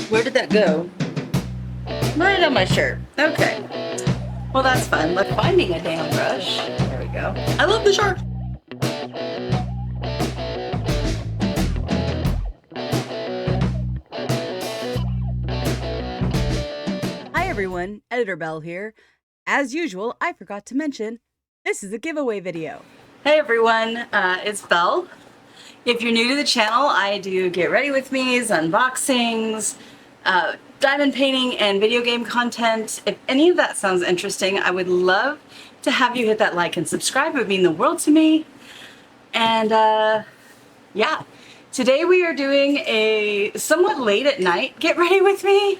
Where did that go? Right on my shirt. Okay. Well, that's fun. Like finding a damn brush. There we go. I love the shark. Hi everyone, Editor Bell here. As usual, I forgot to mention, this is a giveaway video. Hey everyone, it's Belle. If you're new to the channel, I do get ready with me's, unboxings, diamond painting, and video game content. If any of that sounds interesting, I would love to have you hit that like and subscribe. It would mean the world to me. And yeah, today we are doing a somewhat late at night get ready with me.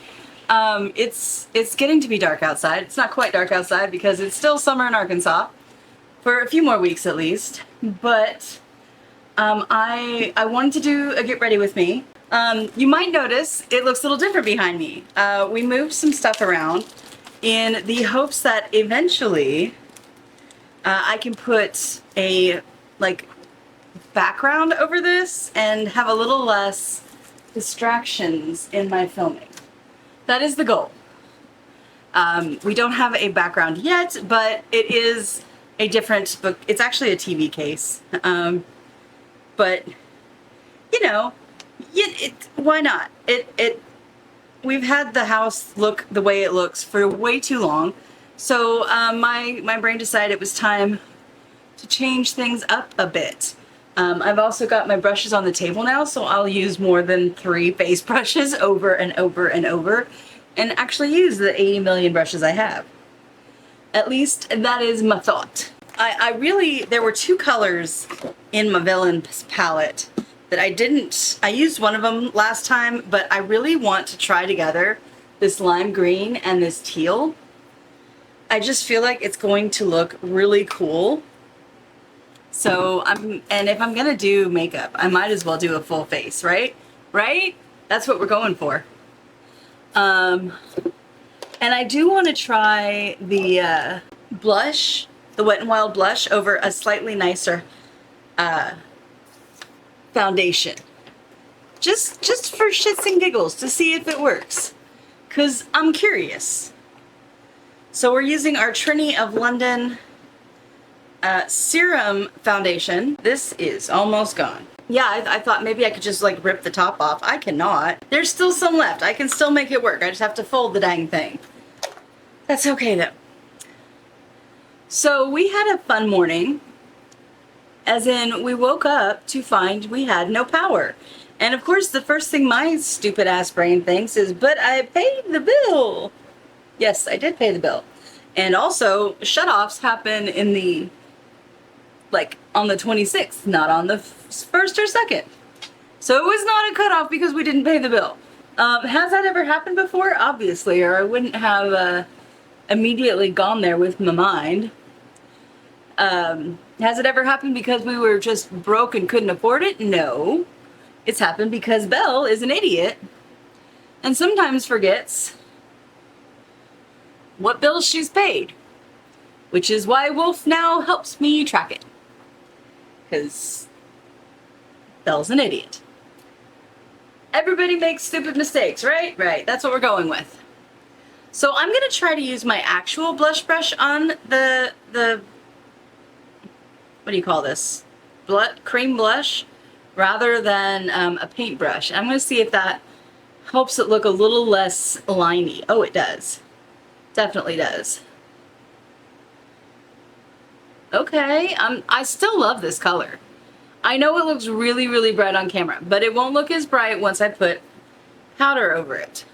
It's getting to be dark outside. It's not quite dark outside because it's still summer in Arkansas for a few more weeks at least, but I wanted to do a get ready with me. You might notice it looks a little different behind me. We moved some stuff around in the hopes that eventually I can put a like background over this and have a little less distractions in my filming. That is the goal. We don't have a background yet, but it is a different book. It's actually a TV case. But you know, why not? We've had the house look the way it looks for way too long. So my brain decided it was time to change things up a bit. I've also got my brushes on the table now, so I'll use more than 3 face brushes over and over and over, and actually use the 80 million brushes I have. At least that is my thought. There were 2 colors in my villain palette that I used one of them last time, but I really want to try together this lime green and this teal. I just feel like it's going to look really cool. So and if I'm gonna do makeup, I might as well do a full face, right? Right? That's what we're going for. And I do want to try the blush, the Wet n Wild blush, over a slightly nicer foundation. Just for shits and giggles, to see if it works. 'Cause I'm curious. So we're using our Trinity of London serum foundation. This is almost gone. Yeah, I thought maybe I could just like rip the top off. I cannot. There's still some left. I can still make it work. I just have to fold the dang thing. That's okay though. So we had a fun morning, as in we woke up to find we had no power. And of course the first thing my stupid ass brain thinks is, but I paid the bill. Yes, I did pay the bill. And also shutoffs happen in the on the 26th, not on the 1st or 2nd. So it was not a cutoff because we didn't pay the bill. Has that ever happened before? Obviously, or I wouldn't have immediately gone there with my mind. Has it ever happened because we were just broke and couldn't afford it? No. It's happened because Belle is an idiot and sometimes forgets what bills she's paid, which is why Wolf now helps me track it. Because Belle's an idiot. Everybody makes stupid mistakes, right? Right, that's what we're going with. So I'm gonna try to use my actual blush brush on the what do you call this? Cream blush, rather than a paintbrush. I'm gonna see if that helps it look a little less liney. Oh, it does. Definitely does. Okay, I still love this color. I know it looks really, really bright on camera, but it won't look as bright once I put powder over it.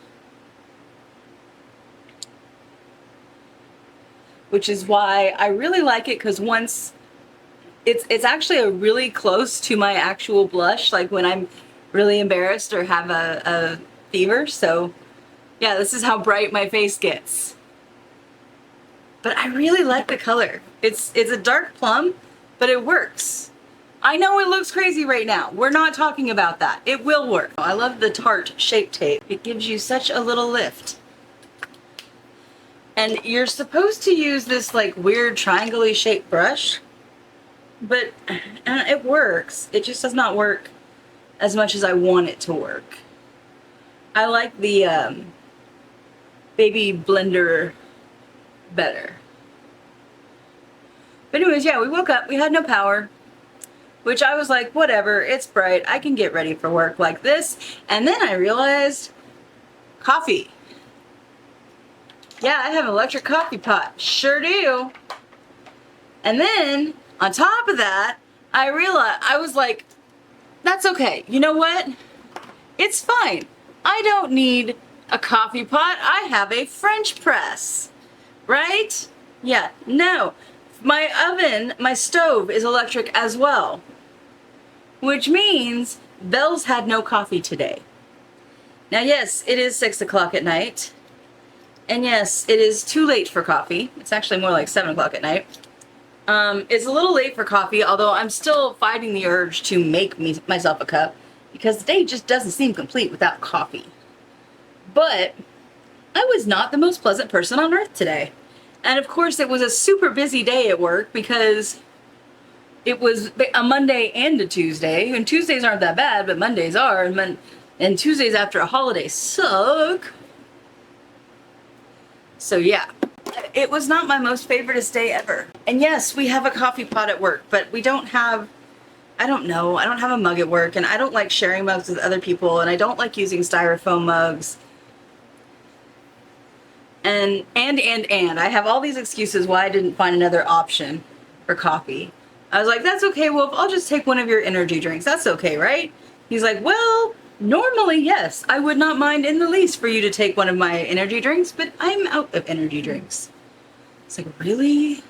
Which is why I really like it, because once it's actually a really close to my actual blush, like when I'm really embarrassed or have a fever. So yeah, this is how bright my face gets. But I really like the color. It's a dark plum, but it works. I know it looks crazy right now. We're not talking about that. It will work. I love the Tarte Shape Tape. It gives you such a little lift. And you're supposed to use this like weird triangle-y shaped brush, but it works. It just does not work as much as I want it to work. I like the baby blender better. But anyways, yeah, we woke up, we had no power, which I was like, whatever, it's bright, I can get ready for work like this. And then I realized, coffee. Yeah, I have an electric coffee pot, sure do. And then, on top of that, I realized, I was like, that's okay, you know what? It's fine. I don't need a coffee pot, I have a French press, right? Yeah, no. My oven, my stove is electric as well, which means Belle's had no coffee today. Now yes, it is 6 o'clock at night, and yes, it is too late for coffee. It's actually more like 7 o'clock at night. It's a little late for coffee, although I'm still fighting the urge to make myself a cup, because the day just doesn't seem complete without coffee. But I was not the most pleasant person on earth today. And of course, it was a super busy day at work because it was a Monday and a Tuesday. And Tuesdays aren't that bad, but Mondays are. And Tuesdays after a holiday suck. So yeah, it was not my most favoriteest day ever. And yes, we have a coffee pot at work, but we don't have, I don't have a mug at work. And I don't like sharing mugs with other people. And I don't like using styrofoam mugs. And I have all these excuses why I didn't find another option for coffee. I was like, that's okay, Wolf, I'll just take one of your energy drinks. That's okay, right? He's like, well, normally, yes, I would not mind in the least for you to take one of my energy drinks, but I'm out of energy drinks. It's like, really?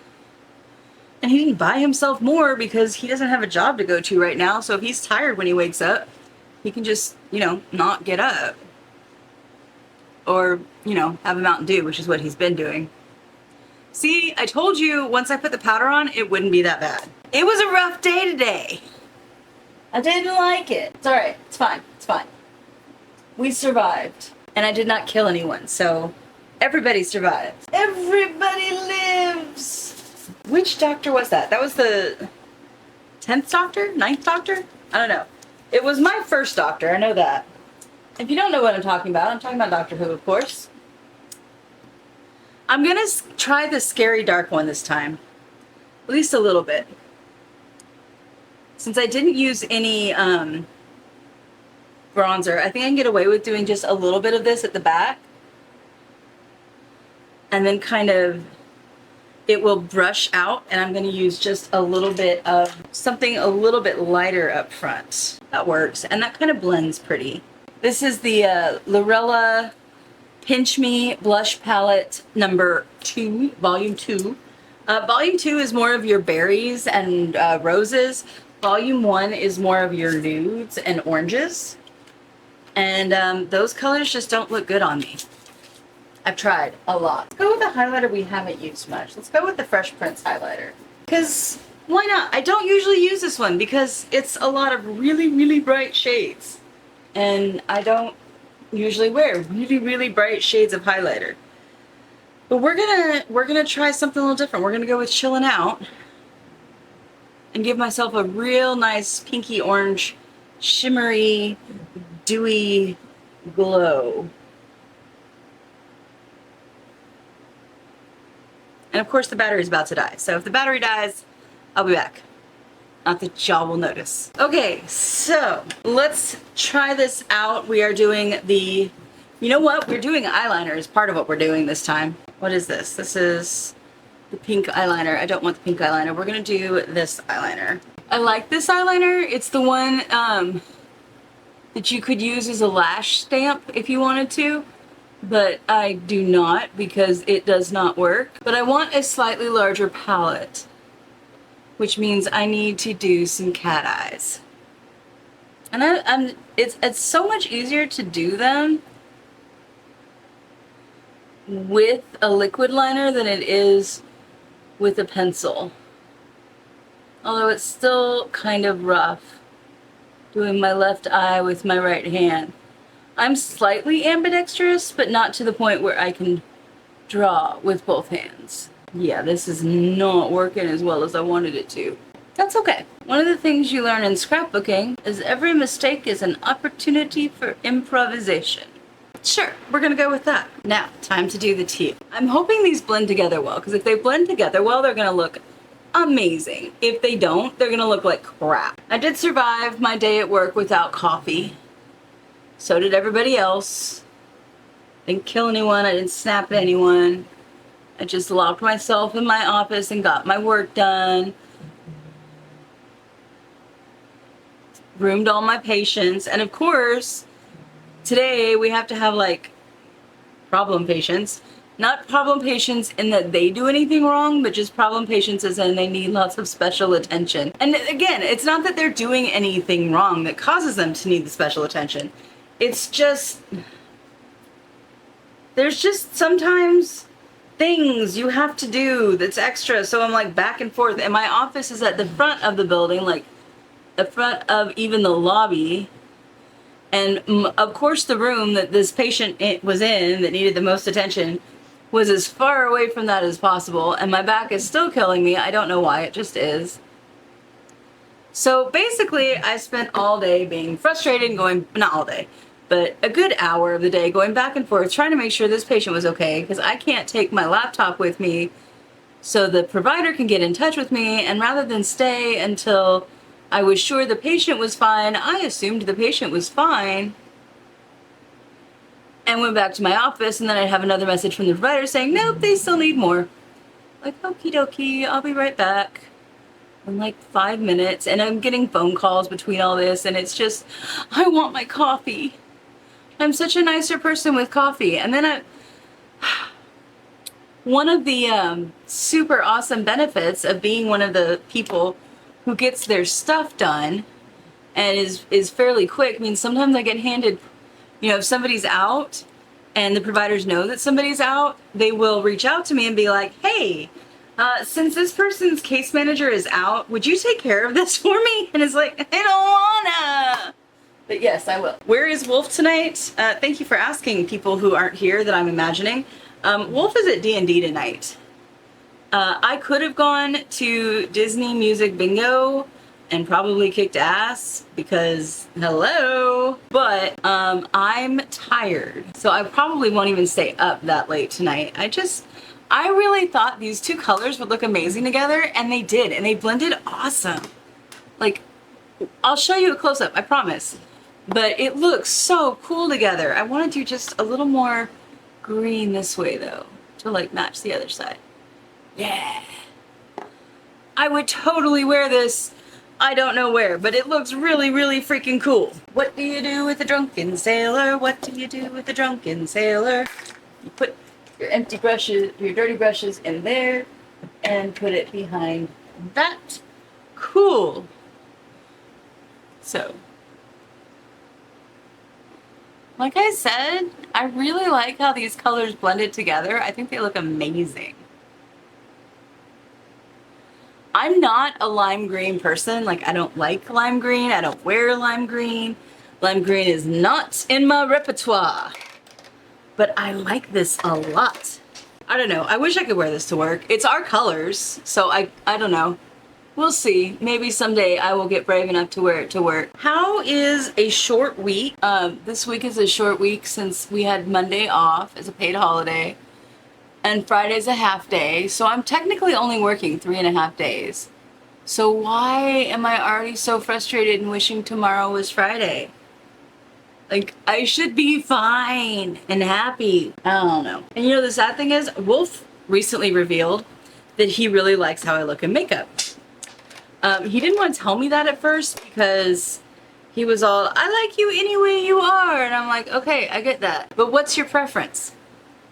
And he didn't buy himself more because he doesn't have a job to go to right now, so if he's tired when he wakes up, he can just, not get up. Or, have a Mountain Dew, which is what he's been doing. See, I told you once I put the powder on, it wouldn't be that bad. It was a rough day today. I didn't like it. It's alright. It's fine. It's fine. We survived. And I did not kill anyone, so everybody survived. Everybody lives! Which doctor was that? That was the 10th doctor? 9th doctor? I don't know. It was my first doctor, I know that. If you don't know what I'm talking about Doctor Who, of course. I'm gonna try the scary dark one this time. At least a little bit. Since I didn't use any bronzer, I think I can get away with doing just a little bit of this at the back. And then kind of, it will brush out, and I'm gonna use just a little bit of something a little bit lighter up front. That works, and that kind of blends pretty. This is the Lorella Pinch Me Blush Palette number 2, volume 2. Volume 2 is more of your berries and roses. Volume 1 is more of your nudes and oranges. And those colors just don't look good on me. I've tried a lot. Let's go with the highlighter we haven't used much. Let's go with the Fresh Prince highlighter. Because why not? I don't usually use this one because it's a lot of really, really bright shades. And I don't usually wear really, really bright shades of highlighter. But we're gonna try something a little different. We're gonna go with Chillin' Out and give myself a real nice pinky orange, shimmery, dewy glow. And of course the battery's about to die. So if the battery dies, I'll be back. Not that y'all will notice. Okay, so let's try this out. We are doing the, you know what? We're doing eyeliner as part of what we're doing this time. What is this? This is the pink eyeliner. I don't want the pink eyeliner. We're gonna do this eyeliner. I like this eyeliner. It's the one that you could use as a lash stamp if you wanted to, but I do not because it does not work. But I want a slightly larger palette, which means I need to do some cat eyes. And it's so much easier to do them with a liquid liner than it is with a pencil. Although it's still kind of rough doing my left eye with my right hand. I'm slightly ambidextrous, but not to the point where I can draw with both hands. Yeah, this is not working as well as I wanted it to. That's okay. One of the things you learn in scrapbooking is every mistake is an opportunity for improvisation. Sure, we're gonna go with that. Now, time to do the teeth. I'm hoping these blend together well, because if they blend together well, they're gonna look amazing. If they don't, they're gonna look like crap. I did survive my day at work without coffee. So did everybody else. Didn't kill anyone, I didn't snap at anyone. I just locked myself in my office and got my work done. Roomed all my patients, and of course, today we have to have like problem patients. Not problem patients in that they do anything wrong, but just problem patients as in they need lots of special attention. And again, it's not that they're doing anything wrong that causes them to need the special attention. It's just, there's just sometimes things you have to do that's extra. So I'm like back and forth, and my office is at the front of the building, like the front of even the lobby. And of course the room that this patient was in that needed the most attention was as far away from that as possible, and my back is still killing me. I don't know why, it just is. So basically I spent all day being frustrated and going, not all day, but a good hour of the day going back and forth trying to make sure this patient was okay, because I can't take my laptop with me so the provider can get in touch with me, and rather than stay until I was sure the patient was fine, I assumed the patient was fine and went back to my office, and then I'd have another message from the provider saying, nope, they still need more. Like, okie dokie, I'll be right back in like 5 minutes, and I'm getting phone calls between all this, and it's just, I want my coffee. I'm such a nicer person with coffee. And then one of the super awesome benefits of being one of the people who gets their stuff done and is fairly quick means sometimes I get handed, you know, if somebody's out and the providers know that somebody's out, they will reach out to me and be like, hey, since this person's case manager is out, would you take care of this for me? And it's like, I don't wanna. But yes, I will. Where is Wolf tonight? Thank you for asking, people who aren't here that I'm imagining. Wolf is at D&D tonight. I could have gone to Disney Music Bingo and probably kicked ass because, hello, but I'm tired. So I probably won't even stay up that late tonight. I really thought these two colors would look amazing together, and they did, and they blended awesome. Like, I'll show you a close-up, I promise. But it looks so cool together. I want to do just a little more green this way though, to like match the other side. Yeah. I would totally wear this, I don't know where, but it looks really, really freaking cool. What do you do with a drunken sailor? What do you do with a drunken sailor? You put your empty brushes, your dirty brushes in there, and put it behind that. Cool. So, like I said, I really like how these colors blended together. I think they look amazing. I'm not a lime green person. Like, I don't like lime green. I don't wear lime green. Lime green is not in my repertoire. But I like this a lot. I don't know. I wish I could wear this to work. It's our colors, so I don't know. We'll see. Maybe someday I will get brave enough to wear it to work. How is a short week? This week is a short week since we had Monday off as a paid holiday. And Friday's a half day, so I'm technically only working 3.5 days. So why am I already so frustrated and wishing tomorrow was Friday? Like, I should be fine and happy. I don't know. And you know, the sad thing is, Wolf recently revealed that he really likes how I look in makeup. He didn't want to tell me that at first because he was all, I like you any way you are. And I'm like, okay, I get that. But what's your preference?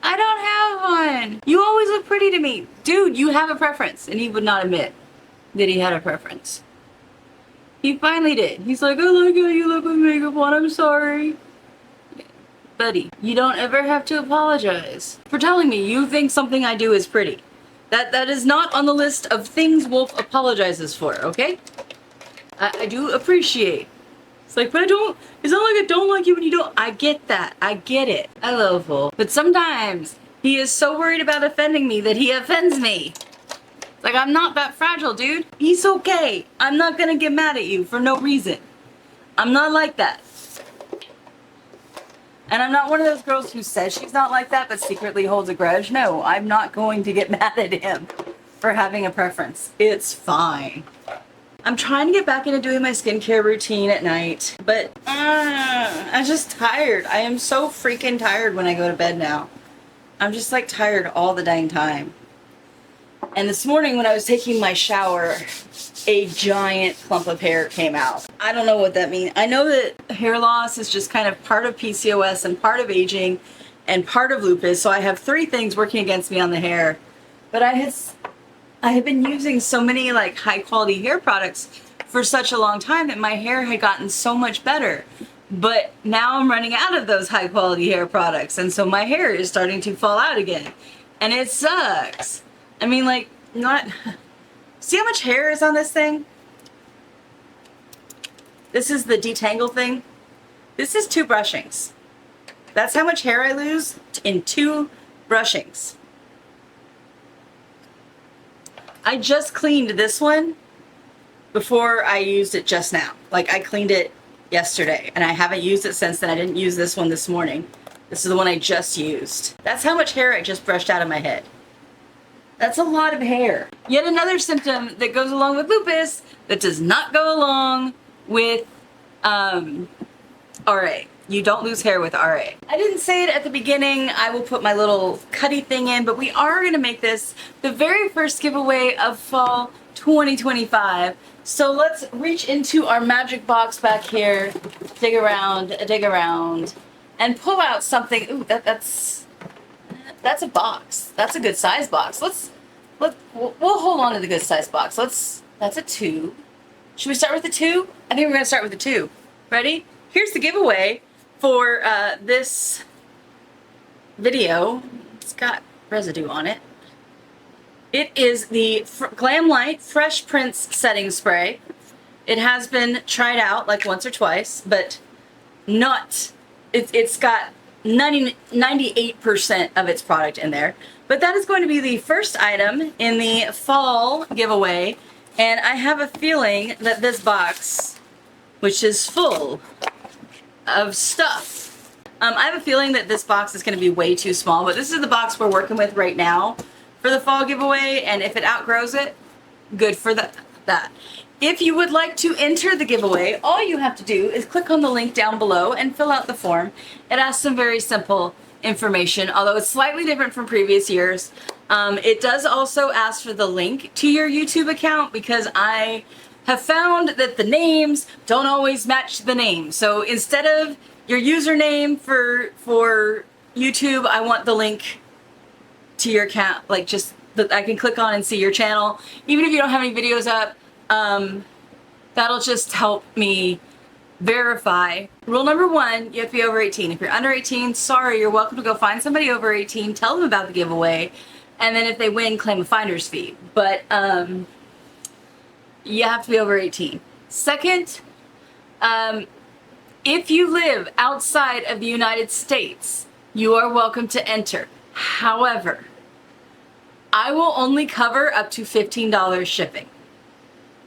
I don't have one. You always look pretty to me. Dude, you have a preference. And he would not admit that he had a preference. He finally did. He's like, I like how you look with makeup on. I'm sorry. Buddy, you don't ever have to apologize for telling me you think something I do is pretty. That is not on the list of things Wolf apologizes for, okay? I do appreciate. It's like, but I don't, it's not like I don't like you when you don't. I get that. I get it. I love Wolf. But sometimes he is so worried about offending me that he offends me. Like, I'm not that fragile, dude. He's okay. I'm not gonna get mad at you for no reason. I'm not like that. And I'm not one of those girls who says she's not like that, but secretly holds a grudge. No, I'm not going to get mad at him for having a preference. It's fine. I'm trying to get back into doing my skincare routine at night, but I'm just tired. I am so freaking tired when I go to bed now. I'm just like tired all the dang time. And this morning when I was taking my shower, a giant clump of hair came out. I don't know what that means. I know that hair loss is just kind of part of PCOS and part of aging and part of lupus. So I have three things working against me on the hair. But I have been using so many like high quality hair products for such a long time that my hair had gotten so much better. But now I'm running out of those high quality hair products. And so my hair is starting to fall out again. And it sucks. I mean, like, see how much hair is on this thing? This is the detangle thing. This is 2 brushings. That's how much hair I lose in 2 brushings. I just cleaned this one before I used it just now. Like, I cleaned it yesterday, and I haven't used it since then. I didn't use this one this morning. This is the one I just used. That's how much hair I just brushed out of my head. That's a lot of hair. Yet another symptom that goes along with lupus that does not go along with RA. You don't lose hair with RA. I didn't say it at the beginning. I will put my little cutty thing in, but we are gonna make this the very first giveaway of fall 2025. So let's reach into our magic box back here, dig around, and pull out something. Ooh, that's a box. That's a good size box. We'll hold on to the good size box. That's a 2. Should we start with the 2? I think we're gonna start with the 2. Ready? Here's the giveaway for this video. It's got residue on it. It is the Glam Light Fresh Prints Setting Spray. It has been tried out like once or twice, but it's got 98% of its product in there. But that is going to be the first item in the fall giveaway. And I have a feeling that this box, which is full of stuff, I have a feeling that this box is going to be way too small. But this is the box we're working with right now for the fall giveaway. And if it outgrows it, good for that. If you would like to enter the giveaway, all you have to do is click on the link down below and fill out the form. It asks some very simple information, although it's slightly different from previous years. It does also ask for the link to your YouTube account because I have found that the names don't always match the name. So instead of your username for YouTube, I want the link to your account, like just that I can click on and see your channel. Even if you don't have any videos up, that'll just help me verify. Rule number 1, you have to be over 18. If you're under 18, sorry, you're welcome to go find somebody over 18, tell them about the giveaway, and then if they win, claim a finder's fee. But you have to be over 18. Second, if you live outside of the United States, you are welcome to enter. However, I will only cover up to $15 shipping.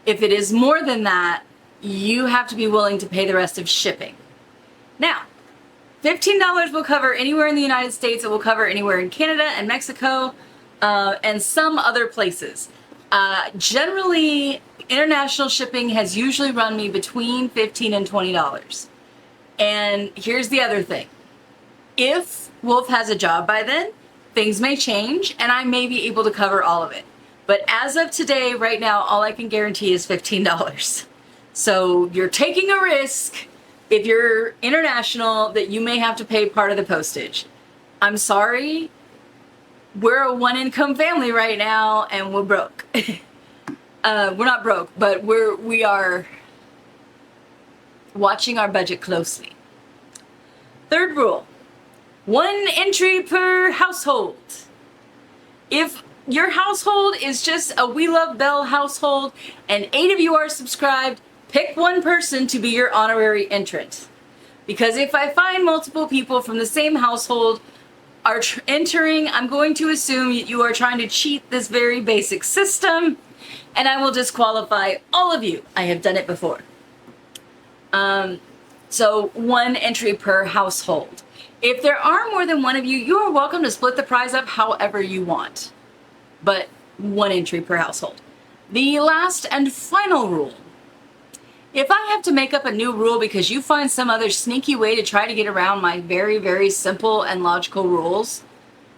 If it is more than that, you have to be willing to pay the rest of shipping. Now, $15 will cover anywhere in the United States. It will cover anywhere in Canada and Mexico and some other places. Generally, international shipping has usually run me between $15 and $20. And here's the other thing. If Wolf has a job by then, things may change and I may be able to cover all of it. But as of today, right now, all I can guarantee is $15. So you're taking a risk if you're international that you may have to pay part of the postage. I'm sorry. We're a one-income family right now and we're broke. We're not broke, but we are watching our budget closely. Third rule, 1 entry per household. If your household is just a We Love Belle household and 8 of you are subscribed, pick 1 person to be your honorary entrant. Because if I find multiple people from the same household are entering, I'm going to assume that you are trying to cheat this very basic system and I will disqualify all of you. I have done it before. So 1 entry per household. If there are more than one of you, you are welcome to split the prize up however you want, but one entry per household. The last and final rule. If I have to make up a new rule because you find some other sneaky way to try to get around my very, very simple and logical rules,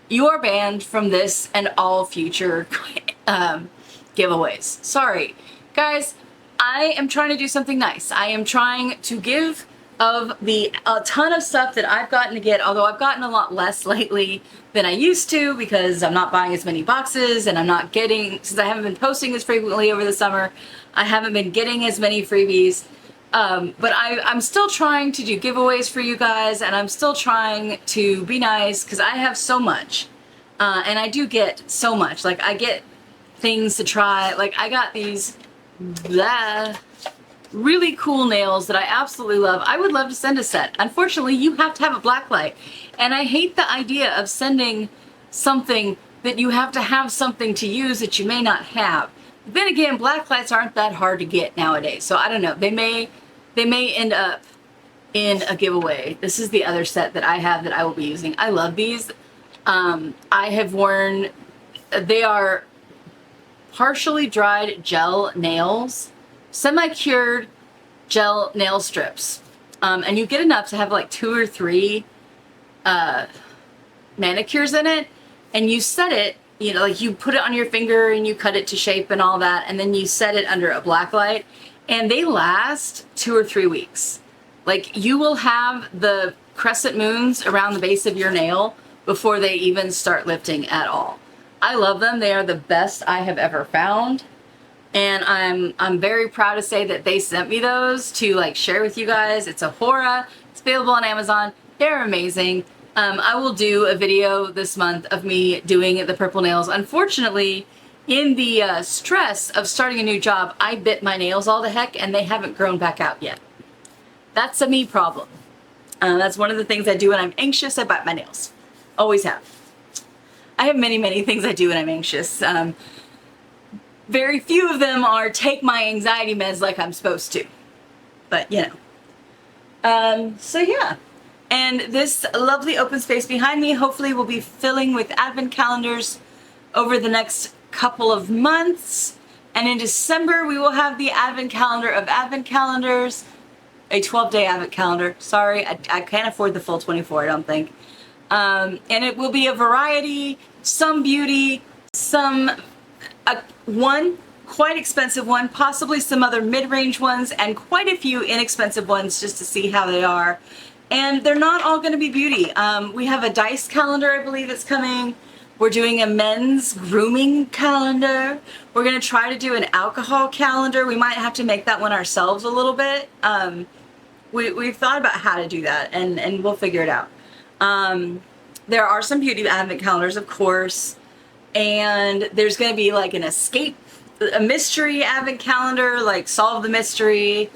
you are banned from this and all future giveaways. Sorry. Guys, I am trying to do something nice. I am trying to give of a ton of stuff that I've gotten to get, although I've gotten a lot less lately than I used to because I'm not buying as many boxes and I'm not getting, since I haven't been posting as frequently over the summer, I haven't been getting as many freebies. But I'm still trying to do giveaways for you guys, and I'm still trying to be nice because I have so much. And I do get so much. Like, I get things to try. Like, I got these really cool nails that I absolutely love. I would love to send a set. Unfortunately, you have to have a black light. And I hate the idea of sending something that you have to have something to use that you may not have. But then again, black lights aren't that hard to get nowadays. So I don't know. They may end up in a giveaway. This is the other set that I have that I will be using. I love these. I have worn, they are partially dried gel nails, semi-cured gel nail strips. And you get enough to have like 2 or 3 manicures in it, and you set it, you know, like you put it on your finger and you cut it to shape and all that, and then you set it under a black light, and they last 2 or 3 weeks. Like, you will have the crescent moons around the base of your nail before they even start lifting at all. I love them. They are the best I have ever found. And I'm very proud to say that they sent me those to like share with you guys. It's a Hora. It's available on Amazon. They're amazing. I will do a video this month of me doing the purple nails. Unfortunately, in the stress of starting a new job, I bit my nails all the heck and they haven't grown back out yet. That's a me problem. That's one of the things I do when I'm anxious. I bite my nails. Always have. I have many, many things I do when I'm anxious. Very few of them are take my anxiety meds like I'm supposed to. But, you know. So, yeah. And this lovely open space behind me hopefully will be filling with advent calendars over the next couple of months. And in December, we will have the advent calendar of advent calendars. A 12-day advent calendar. Sorry, I can't afford the full 24, I don't think. And it will be a variety, some beauty, some one quite expensive one, possibly some other mid-range ones, and quite a few inexpensive ones just to see how they are. And they're not all going to be beauty. We have a dice calendar, I believe, that's coming. We're doing a men's grooming calendar. We're going to try to do an alcohol calendar. We might have to make that one ourselves a little bit. We've thought about how to do that, and we'll figure it out. There are some beauty advent calendars, of course, and there's going to be like a mystery advent calendar, like solve the mystery.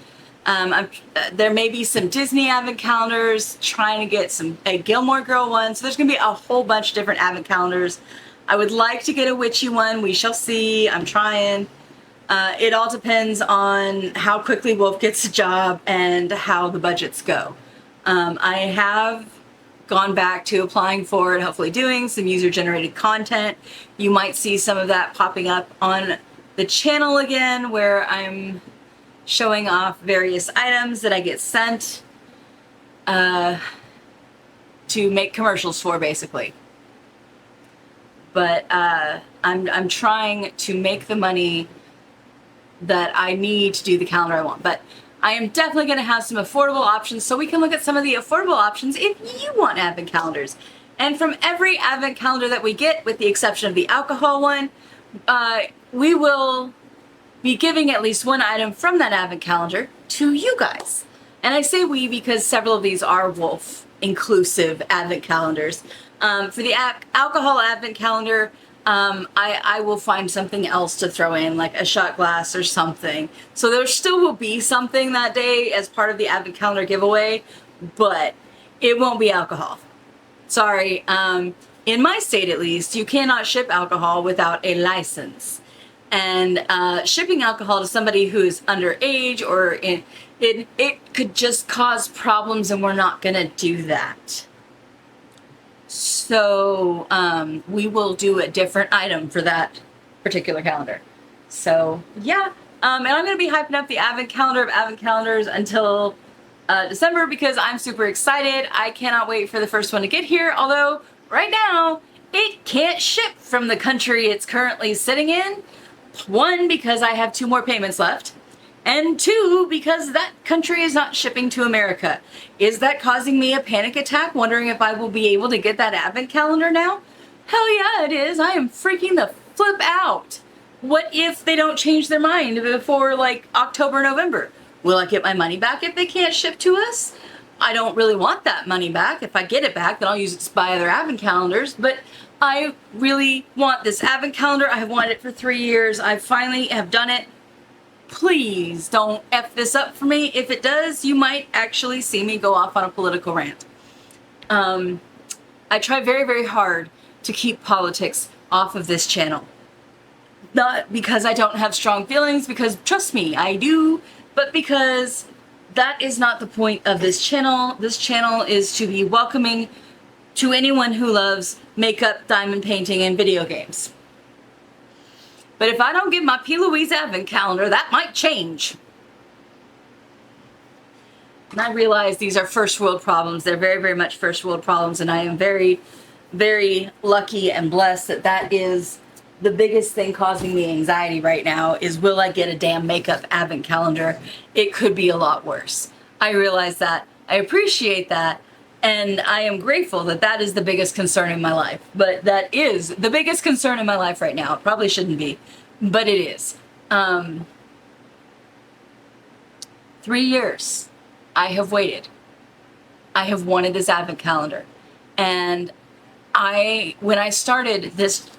There may be some Disney advent calendars, trying to get a Gilmore Girl one. So there's going to be a whole bunch of different advent calendars. I would like to get a witchy one. We shall see. I'm trying. It all depends on how quickly Wolf gets a job and how the budgets go. I have gone back to applying for and hopefully doing some user-generated content. You might see some of that popping up on the channel again, where I'm showing off various items that I get sent to make commercials for, basically. But I'm trying to make the money that I need to do the calendar I want. But I am definitely going to have some affordable options, so we can look at some of the affordable options if you want advent calendars. And from every advent calendar that we get, with the exception of the alcohol one, we will be giving at least one item from that advent calendar to you guys. And I say we because several of these are Wolf inclusive advent calendars. For the alcohol advent calendar, I will find something else to throw in, like a shot glass or something. So there still will be something that day as part of the advent calendar giveaway, but it won't be alcohol. Sorry. In my state, at least, you cannot ship alcohol without a license. And shipping alcohol to somebody who is underage it could just cause problems, and we're not going to do that. So we will do a different item for that particular calendar. So yeah, and I'm going to be hyping up the advent calendar of advent calendars until December because I'm super excited. I cannot wait for the first one to get here, although right now it can't ship from the country it's currently sitting in. One, because I have 2 more payments left, and 2, because that country is not shipping to America. Is that causing me a panic attack, wondering if I will be able to get that advent calendar now? Hell yeah, it is. I am freaking the flip out. What if they don't change their mind before like October, November? Will I get my money back if they can't ship to us? I don't really want that money back. If I get it back, then I'll use it to buy other advent calendars, but I really want this advent calendar. I have wanted it for 3 years. I finally have done it. Please don't F this up for me. If it does, you might actually see me go off on a political rant. I try very, very hard to keep politics off of this channel. Not because I don't have strong feelings, because trust me, I do, but because that is not the point of this channel. This channel is to be welcoming to anyone who loves makeup, diamond painting, and video games. But if I don't get my P. Louise advent calendar, that might change. And I realize these are first world problems. They're very, very much first world problems. And I am very, very lucky and blessed that that is the biggest thing causing me anxiety right now is, will I get a damn makeup advent calendar? It could be a lot worse. I realize that. I appreciate that. And I am grateful that that is the biggest concern in my life. But that is the biggest concern in my life right now. It probably shouldn't be, but it is. 3 years I have waited. I have wanted this advent calendar. And when I started this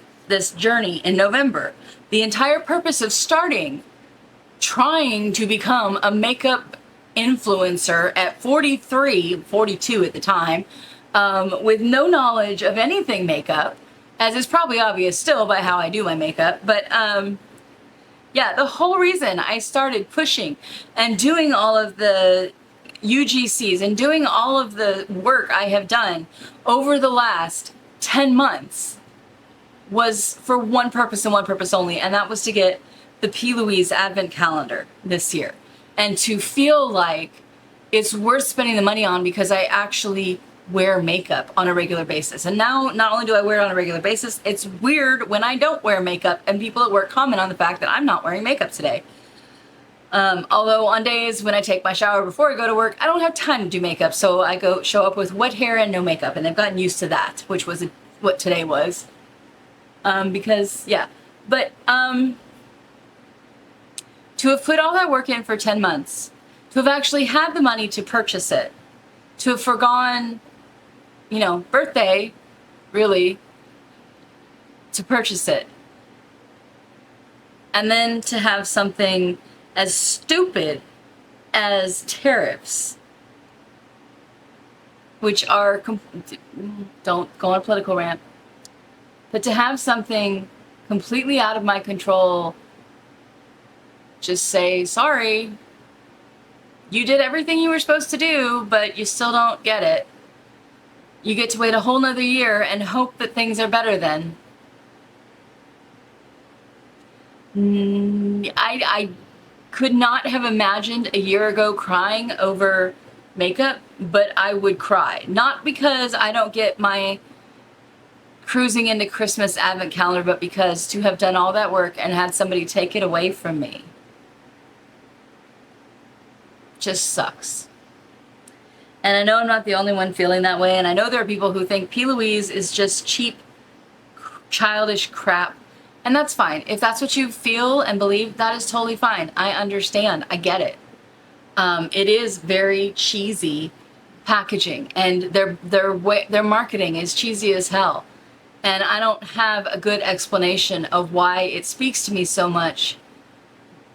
journey in November, the entire purpose of trying to become a makeup influencer at 43, 42 at the time, with no knowledge of anything makeup, as is probably obvious still by how I do my makeup, but yeah, the whole reason I started pushing and doing all of the UGCs and doing all of the work I have done over the last 10 months was for one purpose and one purpose only, and that was to get the P. Louise advent calendar this year. And to feel like it's worth spending the money on because I actually wear makeup on a regular basis. And now, not only do I wear it on a regular basis, it's weird when I don't wear makeup and people at work comment on the fact that I'm not wearing makeup today. Although on days when I take my shower before I go to work, I don't have time to do makeup, so I show up with wet hair and no makeup, and they've gotten used to that, which was what today was. Because, yeah. But, to have put all that work in for 10 months, to have actually had the money to purchase it, to have forgone, birthday, really, to purchase it, and then to have something as stupid as tariffs, which are, don't go on a political rant, but to have something completely out of my control just say, sorry, you did everything you were supposed to do, but you still don't get it. You get to wait a whole nother year and hope that things are better then. I could not have imagined a year ago crying over makeup, but I would cry. Not because I don't get my cruising into Christmas advent calendar, but because to have done all that work and had somebody take it away from me just sucks. And I know I'm not the only one feeling that way, and I know there are people who think P. Louise is just cheap, childish crap, and that's fine. If that's what you feel and believe, that is totally fine. I understand. I get it. It is very cheesy packaging, and their marketing is cheesy as hell. And I don't have a good explanation of why it speaks to me so much,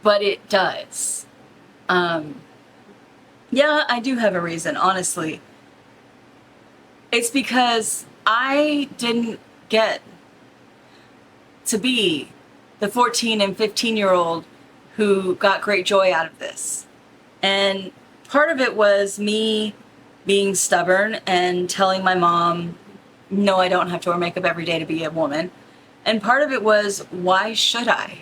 but it does. Yeah, I do have a reason, honestly. It's because I didn't get to be the 14 and 15-year-old who got great joy out of this. And part of it was me being stubborn and telling my mom no, I don't have to wear makeup every day to be a woman. And part of it was, why should I?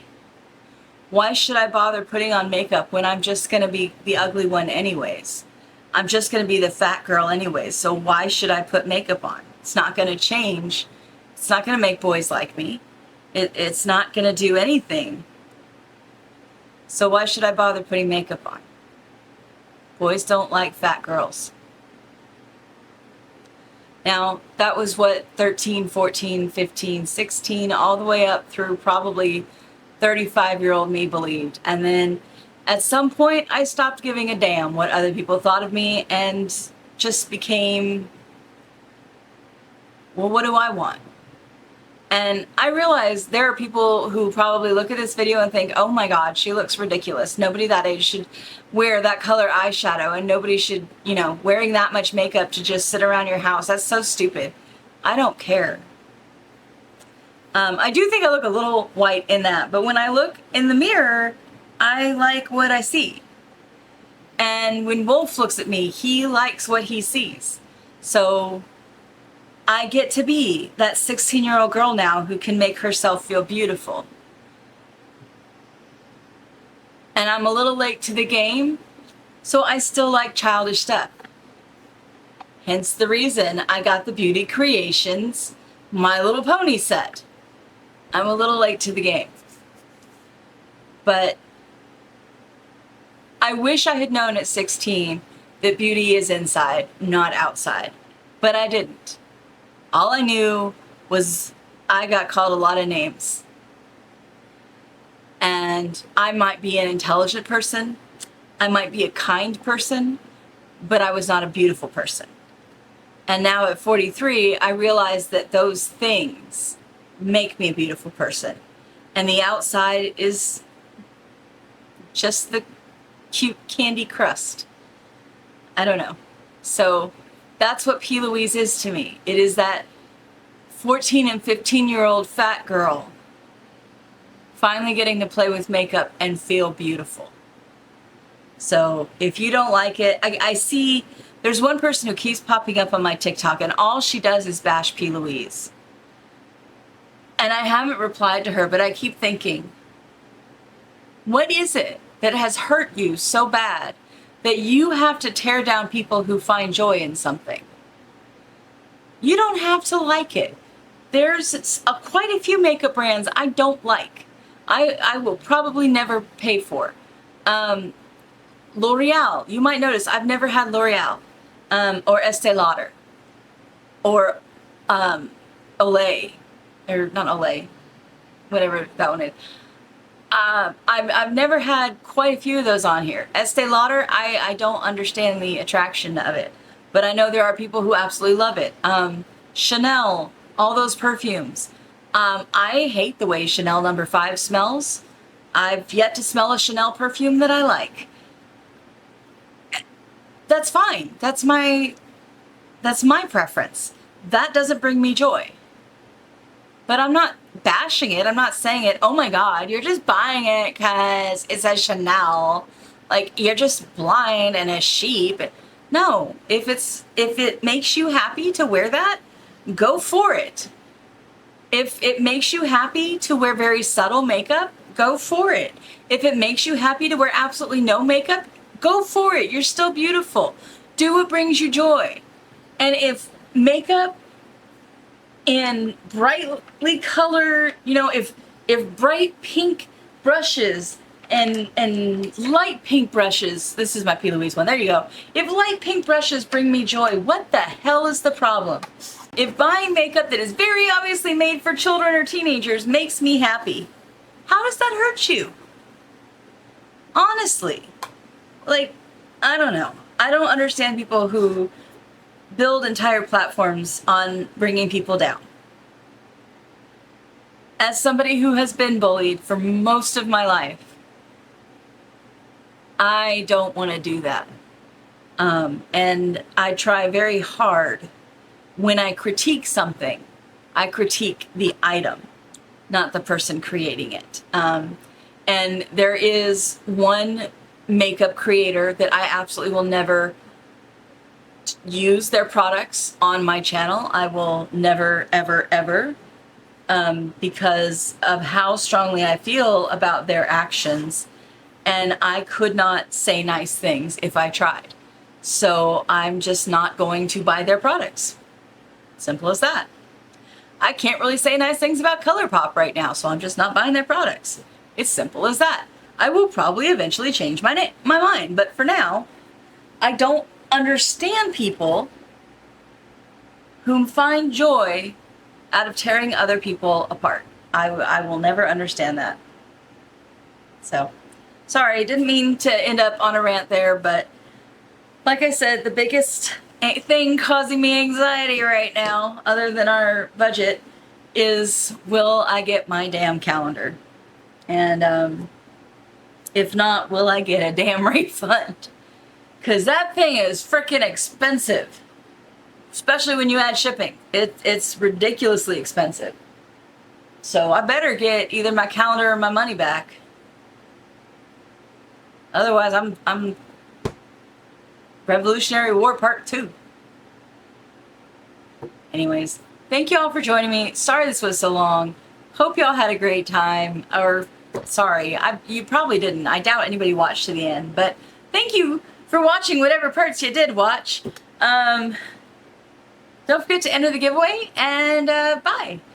Why should I bother putting on makeup when I'm just going to be the ugly one anyways? I'm just going to be the fat girl anyways. So why should I put makeup on? It's not going to change. It's not going to make boys like me. It's not going to do anything. So why should I bother putting makeup on? Boys don't like fat girls. Now, that was what 13, 14, 15, 16, all the way up through probably 35-year-old me believed. And then at some point, I stopped giving a damn what other people thought of me and just became, well, what do I want? And I realize there are people who probably look at this video and think, oh my God, she looks ridiculous. Nobody that age should wear that color eyeshadow, and nobody should, you know, wearing that much makeup to just sit around your house. That's so stupid. I don't care. I do think I look a little white in that, but when I look in the mirror, I like what I see. And when Wolf looks at me, he likes what he sees. So I get to be that 16-year-old girl now who can make herself feel beautiful. And I'm a little late to the game, so I still like childish stuff. Hence the reason I got the Beauty Creations My Little Pony set. I'm a little late to the game. But I wish I had known at 16 that beauty is inside, not outside. But I didn't. All I knew was I got called a lot of names. And I might be an intelligent person, I might be a kind person, but I was not a beautiful person. And now at 43, I realize that those things make me a beautiful person. And the outside is just the cute candy crust. I don't know. So that's what P. Louise is to me. It is that 14 and 15-year-old fat girl finally getting to play with makeup and feel beautiful. So if you don't like it, I see there's one person who keeps popping up on my TikTok, and all she does is bash P. Louise. And I haven't replied to her, but I keep thinking, what is it that has hurt you so bad that you have to tear down people who find joy in something? You don't have to like it. There's quite a few makeup brands I don't like. I will probably never pay for. L'Oreal, you might notice I've never had L'Oreal, or Estee Lauder, or Olay, or not Olay, whatever that one is. I've never had quite a few of those on here. Estee Lauder, I don't understand the attraction of it, but I know there are people who absolutely love it. Chanel, all those perfumes. I hate the way Chanel No. 5 smells. I've yet to smell a Chanel perfume that I like. That's fine. That's my preference. That doesn't bring me joy. But I'm not bashing it. I'm not saying it, oh my God, you're just buying it because it says Chanel. Like, you're just blind and a sheep. No, if it makes you happy to wear that, go for it. If it makes you happy to wear very subtle makeup, go for it. If it makes you happy to wear absolutely no makeup, go for it. You're still beautiful. Do what brings you joy. And if makeup in brightly colored, you know, if bright pink brushes and light pink brushes, this is my P. Louise one, there you go. If light pink brushes bring me joy, what the hell is the problem? If buying makeup that is very obviously made for children or teenagers makes me happy, how does that hurt you? Honestly, like, I don't know. I don't understand people who build entire platforms on bringing people down. As somebody who has been bullied for most of my life, I don't want to do that. And I try very hard when I critique something, I critique the item, not the person creating it. And there is one makeup creator that I absolutely will never use their products on my channel. I will never, ever, ever, because of how strongly I feel about their actions. And I could not say nice things if I tried. So I'm just not going to buy their products. Simple as that. I can't really say nice things about ColourPop right now, so I'm just not buying their products. It's simple as that. I will probably eventually change my mind, but for now, I don't understand people who find joy out of tearing other people apart. I will never understand that. So, sorry, didn't mean to end up on a rant there, but like I said, the biggest thing causing me anxiety right now, other than our budget, is will I get my damn calendar? And if not, will I get a damn refund? Because that thing is freaking expensive. Especially when you add shipping. It's ridiculously expensive. So I better get either my calendar or my money back. Otherwise, I'm Revolutionary War Part 2. Anyways, thank you all for joining me. Sorry this was so long. Hope y'all had a great time. Or, sorry, you probably didn't. I doubt anybody watched to the end. But thank you for watching whatever parts you did watch. Don't forget to enter the giveaway, and bye.